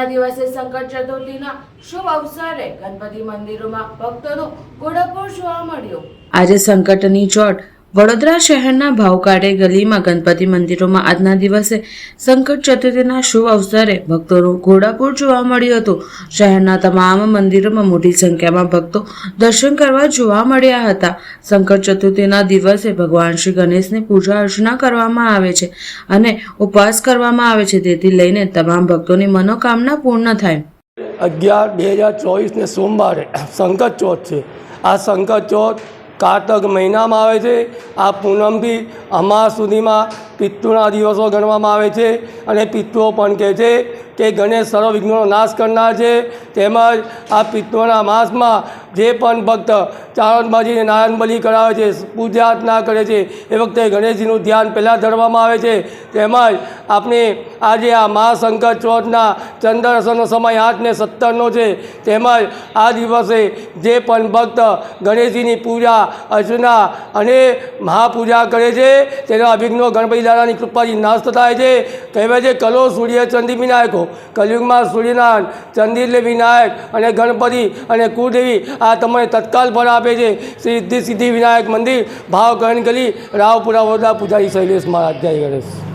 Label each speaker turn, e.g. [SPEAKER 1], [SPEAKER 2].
[SPEAKER 1] આજના દિવસે સંકટ ચતુર્થીના શુભ અવસરે ગણપતિ મંદિરોમાં ભક્તોનો ઘોડાપુર જોવા મળ્યો। આજે સંકટની ચોટ વડોદરા શહેરના ભાવકાડે ગલીમાં ગણપતિ મંદિરોમાં આજના દિવસે સંકટ ચતુર્થીના શુભ અવસરે ભક્તોનું ઘોડાપુર જોવા મળ્યું હતું। શહેરના તમામ મંદિરોમાં મોટી સંખ્યામાં ભક્તો દર્શન કરવા જોવા મળ્યા હતા। સંકટ ચતુર્થીના દિવસે ભગવાન શ્રી ગણેશની પૂજા અર્ચના કરવામાં આવે છે અને ઉપવાસ કરવામાં આવે છે, તેથી લઈને તમામ ભક્તોની મનોકામના પૂર્ણ થાય।
[SPEAKER 2] 11/2024 ને સોમવારે સંકટ ચોથ છે। આ સંકટ ચોથ કારતક મહિનામાં આવે છે। આ પૂનમથી અમાસ સુધીમાં પિતૃના દિવસો ગણવામાં આવે છે અને પિતૃઓ પણ કહે છે કે ગણેશ સર્વ વિઘ્નોનો નાશ કરનાર છે। તેમજ આ પિતૃના માસમાં જે પણ ભક્ત ચારણબાજીને નારાયણ બલિ કરાવે છે, પૂજા અર્ચના કરે છે, એ વખતે ગણેશજીનું ધ્યાન પહેલાં ધરવામાં આવે છે। તેમજ આપણે આજે આ મહાસંકટ ચોથના ચંદ્રદર્શનનો સમય 8:17 છે। તેમજ આ દિવસે જે પણ ભક્ત ગણેશજીની પૂજા અર્ચના અને મહાપૂજા કરે છે તેના અભિઘ્નો ગણપતિ દાદાની કૃપાથી નાશ થાય છે। કહેવાય છે કલો સૂર્ય ચંડી વિનાયકો, કલયુગમાં સૂર્યનારાયણ, ચંડી એટલે વિનાયક અને ગણપતિ અને કુળદેવી આ તમને તત્કાલ ફળ આપે છે। સિદ્ધિ વિનાયક મંદિર, ભાવકરણ ગલી, રાવપુરા, વડોદરા, પૂજારી શૈલેષ મહારાજ। જય ગણેશ।